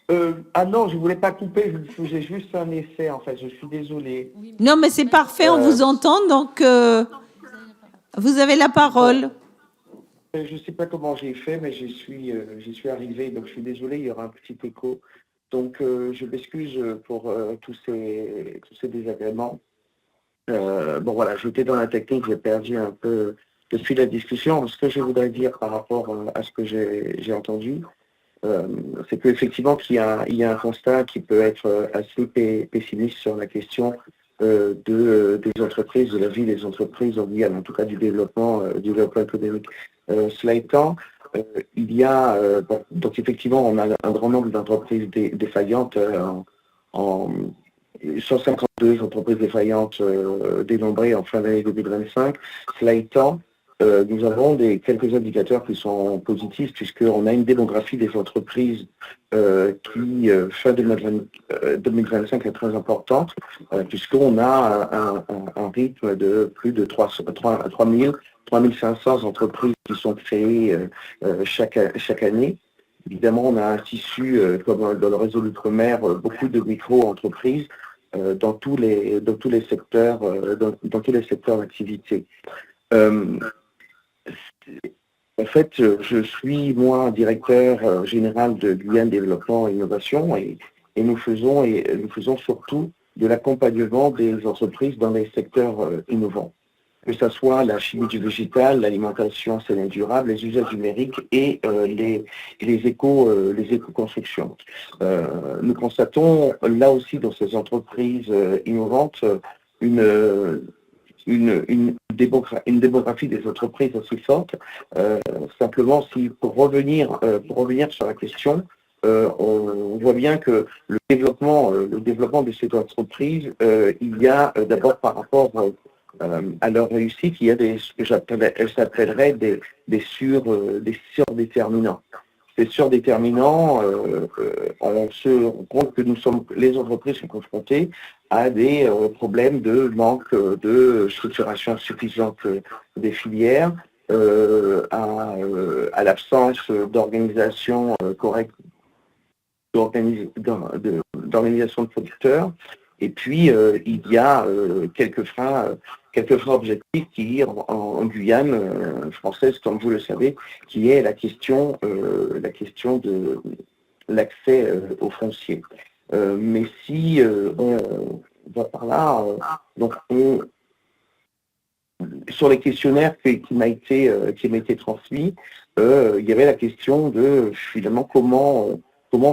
Non, je ne voulais pas couper, j'ai juste un essai en fait, je suis désolé. Non, mais c'est parfait, on Euh, vous entend, donc vous avez la bon, parole. je ne sais pas comment j'ai fait, mais j'y suis arrivé, donc je suis désolé, il y aura un petit écho. Donc je m'excuse pour tous ces désagréments. Bon voilà, j'étais dans la technique, j'ai perdu un peu depuis la discussion. Ce que je voudrais dire par rapport à ce que j'ai entendu, euh, c'est qu'effectivement il y a un constat qui peut être assez pessimiste sur la question des entreprises, de la vie des entreprises en Guyane, en tout cas du développement économique. Cela étant, il y a donc effectivement on a un grand nombre d'entreprises défaillantes en 152 entreprises défaillantes dénombrées en fin d'année 2025. Cela étant, nous avons quelques indicateurs qui sont positifs puisqu'on a une démographie des entreprises qui, fin 2025, est très importante puisqu'on a un rythme de plus de 3500 entreprises qui sont créées chaque année. Évidemment, on a un tissu, comme dans le réseau d'outre-mer, beaucoup de micro-entreprises dans tous les secteurs, dans tous les secteurs d'activité. En fait, je suis, moi, directeur général de Guyane Développement et Innovation et nous faisons surtout de l'accompagnement des entreprises dans les secteurs innovants, que ce soit la chimie du végétal, l'alimentation saine et durable, les usages numériques et les éco-constructions. Nous constatons là aussi dans ces entreprises innovantes une démographie des entreprises assez forte. Simplement, pour revenir sur la question, on voit bien que le développement de ces entreprises, il y a d'abord par rapport à leur réussite, il y a ce que j'appellerais des surdéterminants. Ces surdéterminants, on se rend compte que les entreprises sont confrontées à des problèmes de manque de structuration suffisante des filières, à l'absence d'organisation correcte, d'organisation de producteurs. Et puis, il y a quelques freins objectifs qui, en Guyane française, comme vous le savez, qui est la question de l'accès au foncier. Mais si on va par là, donc sur les questionnaires qui m'a été transmis, il y avait la question de finalement comment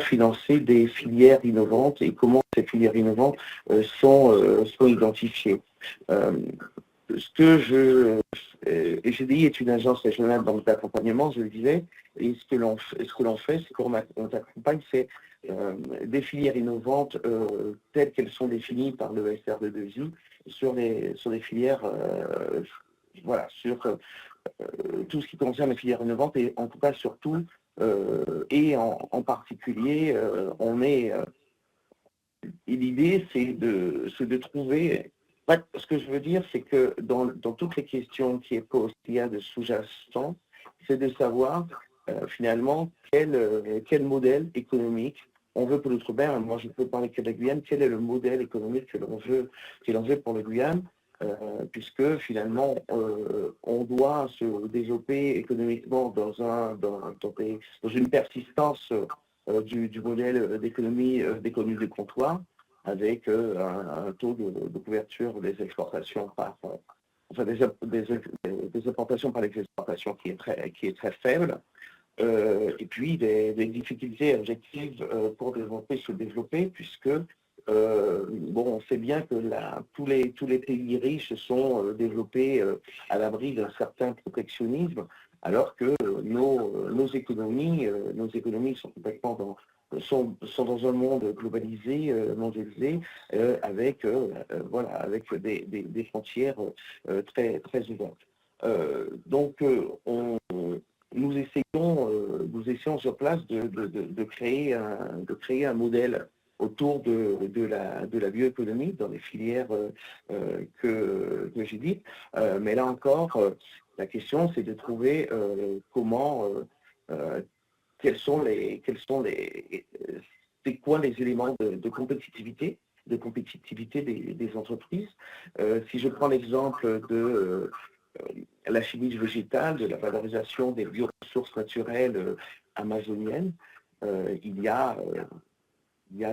financer des filières innovantes et comment ces filières innovantes sont identifiées. Ce que GDI est une agence régionale d'accompagnement, je le disais, et ce que l'on fait, c'est qu'on accompagne des filières innovantes telles qu'elles sont définies par le SRD2I sur des filières, sur tout ce qui concerne les filières innovantes et en tout cas surtout, et en particulier, l'idée c'est de trouver. Ce que je veux dire, c'est que dans toutes les questions qui y a de sous-jacent, c'est de savoir finalement quel modèle économique on veut pour l'outre-mer. Moi, je peux parler que de la Guyane. Quel est le modèle économique que l'on veut pour la Guyane, puisque finalement, on doit se développer économiquement dans une persistance du modèle d'économie de comptoir, avec un taux de couverture des exportations des importations par les exportations qui est très faible, et puis des difficultés objectives pour se développer, puisque on sait bien que tous les pays riches se sont développés à l'abri d'un certain protectionnisme, alors que nos économies sont complètement dans un monde globalisé, mondialisé, avec des frontières très, très ouvertes. Donc, nous essayons sur place de créer un modèle autour de la bioéconomie dans les filières que j'ai dites. Mais là encore, la question, c'est de trouver comment c'est quoi les éléments de compétitivité des entreprises. Si je prends l'exemple de la chimie végétale, de la valorisation des bioressources naturelles amazoniennes, il y a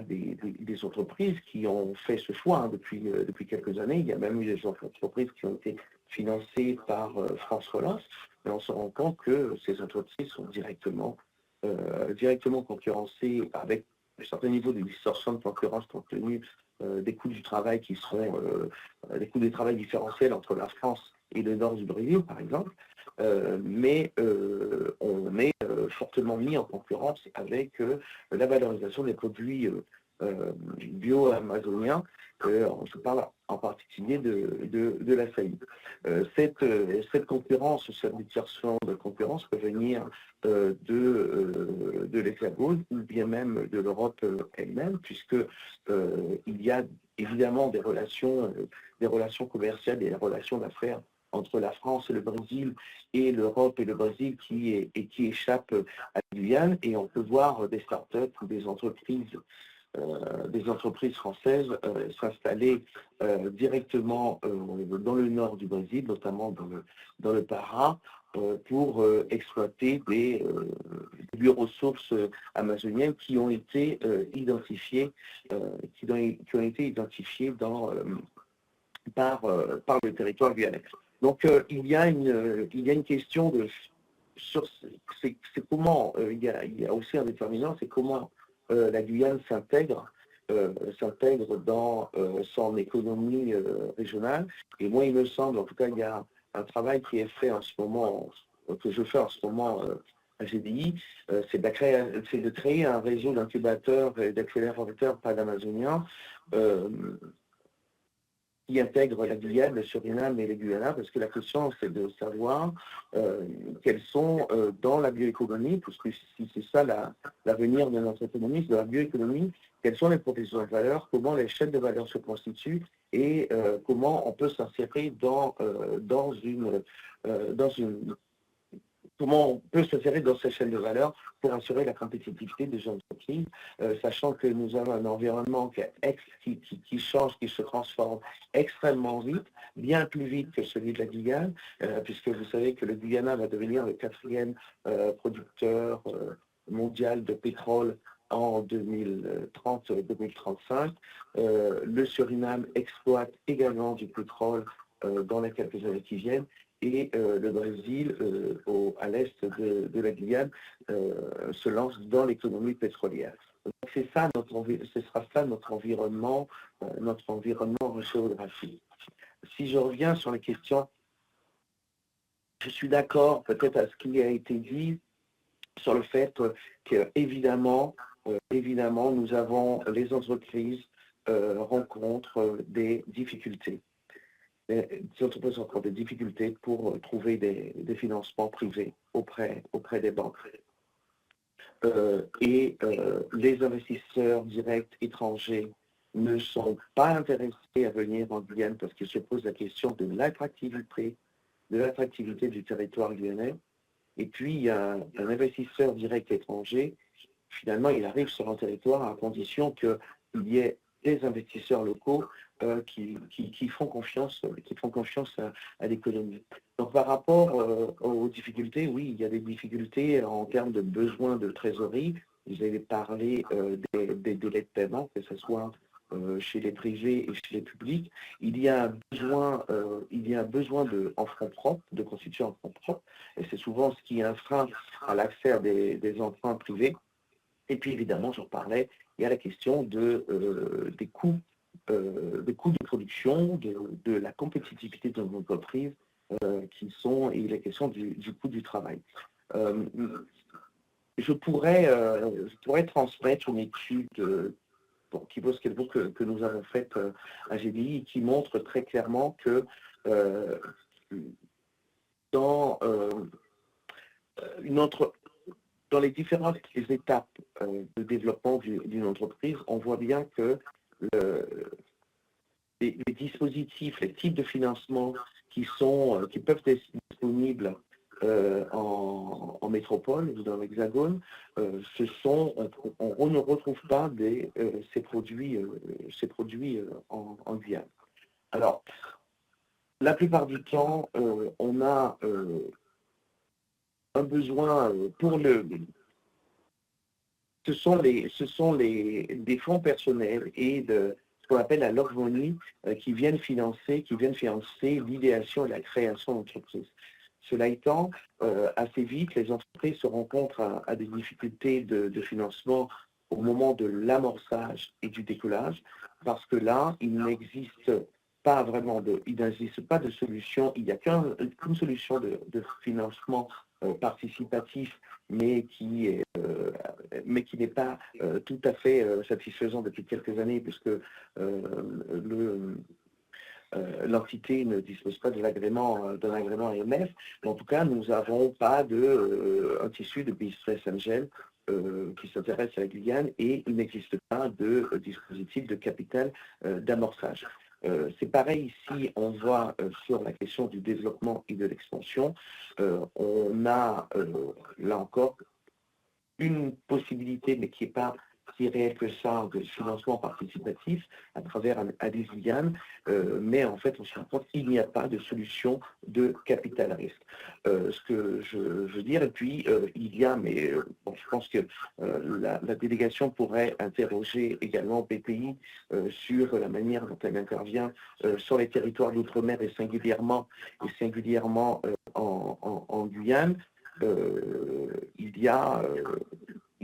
des entreprises qui ont fait ce choix depuis quelques années. Il y a même eu des entreprises qui ont été financées par France Relance, mais on se rend compte que ces entreprises sont directement concurrencées avec un certain niveau de distorsion de concurrence compte tenu des coûts du travail qui seront des coûts du travail différentiels entre la France et le nord du Brésil, par exemple. Mais on est fortement mis en concurrence avec la valorisation des produits bio-amazoniens. Je parle en particulier de la saillie. Cette concurrence, cette distorsion de concurrence peut venir de l'Hexagone ou bien même de l'Europe elle-même, puisque il y a évidemment des relations commerciales et des relations d'affaires entre la France et le Brésil et l'Europe et le Brésil qui échappent à la Guyane, et on peut voir des startups ou des entreprises françaises s'installer directement dans le nord du Brésil, notamment dans le Pará, pour exploiter des bioressources amazoniennes qui ont été identifiées, par le territoire guyanais. Donc il y a une question c'est comment il y a aussi un déterminant, c'est comment la Guyane s'intègre dans son économie régionale. Et moi, il me semble, en tout cas, il y a un travail qui est fait en ce moment, que je fais en ce moment à GDI, c'est de créer un réseau d'incubateurs et d'accélérateurs panamazoniens qui intègre la Guyane, le Suriname et les Guyanas, parce que la question, c'est de savoir quels sont dans la bioéconomie, puisque si c'est ça l'avenir de notre économie, de la bioéconomie, quelles sont les propositions de valeur, comment les chaînes de valeur se constituent et comment on peut s'insérer comment on peut s'insérer dans ces chaînes de valeur pour assurer la compétitivité des entreprises, sachant que nous avons un environnement qui change, qui se transforme extrêmement vite, bien plus vite que celui de la Guyane, puisque vous savez que le Guyana va devenir le 4e producteur mondial de pétrole en 2030-2035. Le Suriname exploite également du pétrole dans les quelques années qui viennent. Et le Brésil, à l'est de la Guyane, se lance dans l'économie pétrolière. Donc ce sera ça notre environnement géographique. Si je reviens sur les questions, je suis d'accord peut-être à ce qui a été dit sur le fait qu'évidemment, nous avons, les entreprises rencontrent des difficultés. Les entreprises ont des difficultés pour trouver des financements privés auprès des banques. Les investisseurs directs étrangers ne sont pas intéressés à venir en Guyane parce qu'ils se posent la question de l'attractivité du territoire guyanais. Et puis, il y a un investisseur direct étranger, finalement, il arrive sur un territoire à condition qu'il y ait des investisseurs locaux qui font confiance à l'économie. Donc par rapport aux difficultés, oui, il y a des difficultés en termes de besoins de trésorerie. Vous avez parlé des délais de paiement, que ce soit chez les privés et chez les publics. Il y a besoin en fonds propres, de constituer en fonds propres, et c'est souvent ce qui est un frein à l'accès à des emprunts privés. Et puis évidemment, j'en parlais, il y a la question des coûts de production, de la compétitivité de nos entreprises, et la question du coût du travail. Je pourrais transmettre une étude qui vaut ce qu'elle vaut que nous avons faite à GDI, qui montre très clairement que dans les différentes étapes de développement d'une entreprise, on voit bien que les dispositifs, les types de financement qui peuvent être disponibles en métropole ou dans l'Hexagone, on ne retrouve pas ces produits en Guyane. Alors, la plupart du temps, on a un besoin pour ce sont des fonds personnels et de ce qu'on appelle la love money qui viennent financer l'idéation et la création d'entreprises. Cela étant, assez vite, les entreprises se rencontrent à des difficultés de financement au moment de l'amorçage et du décollage, parce que là, il n'existe pas de solution, il n'y a qu'une solution de financement participatif, mais qui n'est pas tout à fait satisfaisant depuis quelques années, puisque l'entité ne dispose pas d'un agrément AMF. Mais en tout cas, nous n'avons pas un tissu de business angel qui s'intéresse à la Guyane, et il n'existe pas de dispositif de capital d'amorçage. C'est pareil ici, on voit sur la question du développement et de l'expansion, on a là encore une possibilité, mais qui n'est pas si réelle que ça, de financement participatif à travers Addis Guyane, mais en fait on se rend compte qu'il n'y a pas de solution de capital à risque. Ce que je veux dire, et puis il y a, mais je pense que la délégation pourrait interroger également BPI sur la manière dont elle intervient sur les territoires d'outre-mer et singulièrement en Guyane. Il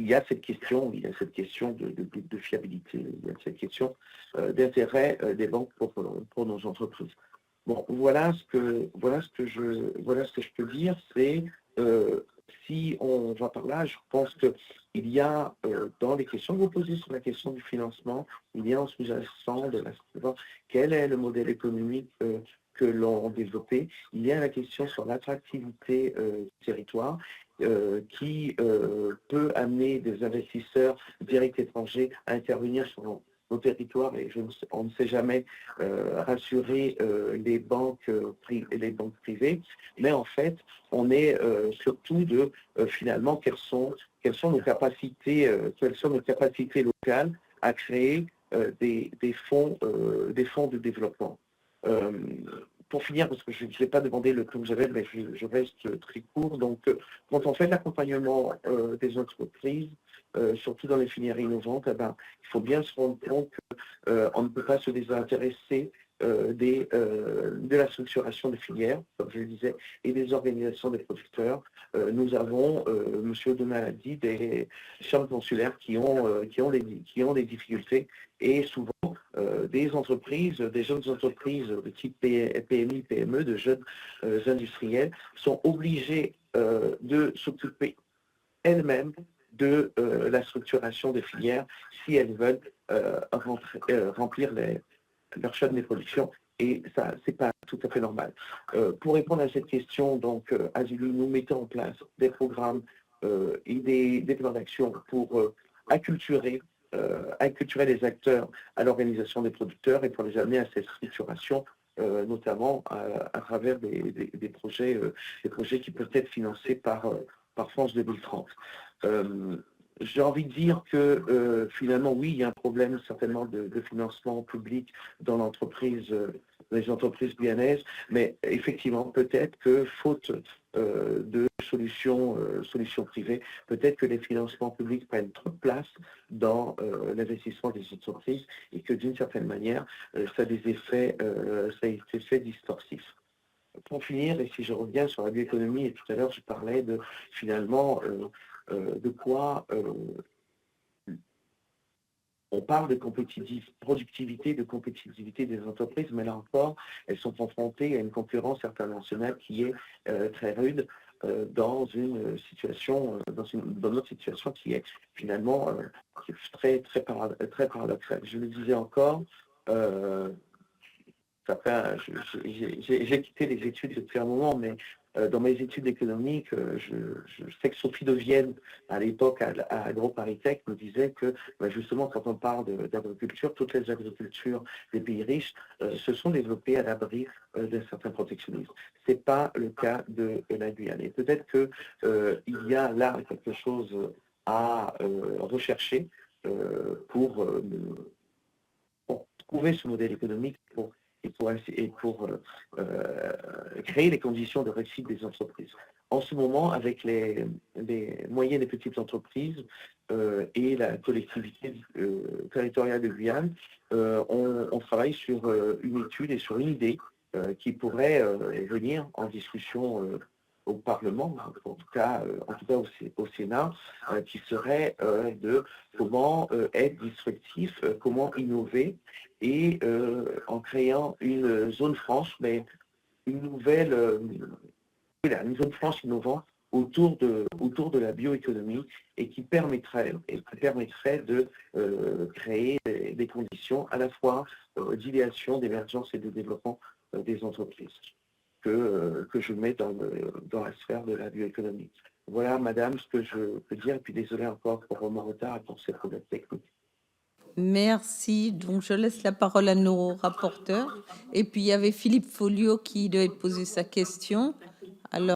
y a cette question de fiabilité, il y a cette question d'intérêt des banques pour nos entreprises. Bon, voilà ce que je peux dire, c'est si on va par là, je pense qu'il y a dans les questions que vous posez sur la question du financement, il y a en sous-jacent de la quel est le modèle économique que l'on développait. Il y a la question sur l'attractivité du territoire qui peut amener des investisseurs directs étrangers à intervenir sur nos territoires, et on ne sait jamais rassurer les banques privées, mais en fait, on est surtout de finalement quelles sont nos capacités locales à créer des fonds de développement. Pour finir, parce que je ne vais pas demander le temps que j'avais, mais je reste très court. Donc, quand on fait l'accompagnement des entreprises, surtout dans les filières innovantes, il faut bien se rendre compte qu'on ne peut pas se désintéresser de la structuration des filières, comme je le disais, et des organisations des producteurs. Nous avons, M. O'Donnell a dit, des chambres consulaires qui ont des difficultés, et souvent des jeunes entreprises de type PMI, PME, de jeunes industriels, sont obligés de s'occuper elles-mêmes de la structuration des filières si elles veulent remplir leur chaîne de production, et ça, c'est pas tout à fait normal. Pour répondre à cette question, donc, Azulu, nous mettons en place des programmes et des plans d'action pour acculturer les acteurs à l'organisation des producteurs et pour les amener à cette structuration, notamment à travers des projets qui peuvent être financés par France 2030. J'ai envie de dire que finalement, oui, il y a un problème certainement de financement public dans les entreprises guyanaises, mais effectivement, peut-être que faute de solutions privées, peut-être que les financements publics prennent trop de place dans l'investissement des entreprises, et que d'une certaine manière, ça a des effets distorsifs. Pour finir, et si je reviens sur la bioéconomie, et tout à l'heure je parlais de finalement de quoi on parle de productivité, de compétitivité des entreprises, mais là encore, elles sont confrontées à une concurrence internationale qui est très rude dans notre situation qui est finalement très paradoxale. Je le disais encore, j'ai quitté les études depuis un moment, mais Dans mes études économiques, je sais que Sophie de Vienne, à l'époque, à AgroParisTech, me disait que justement, quand on parle d'agriculture, toutes les agricultures des pays riches se sont développées à l'abri d'un certain protectionnisme. Ce n'est pas le cas de la Guyane. Et peut-être qu'il y a là quelque chose à rechercher pour trouver ce modèle économique et pour créer les conditions de réussite des entreprises. En ce moment, avec les moyennes et petites entreprises et la collectivité territoriale de Guyane, on travaille sur une étude et sur une idée qui pourrait venir en discussion au Parlement, en tout cas au Sénat, qui serait de comment être disruptif, comment innover, et en créant une zone franche, mais une zone franche innovante autour de la bioéconomie et qui permettrait de créer des conditions à la fois d'idéation, d'émergence et de développement des entreprises que je mets dans la sphère de la bioéconomie. Voilà, madame, ce que je peux dire, et puis désolé encore pour mon retard et pour ces problèmes techniques. Merci. Donc, je laisse la parole à nos rapporteurs. Et puis, il y avait Philippe Folliot qui devait poser sa question. Alors,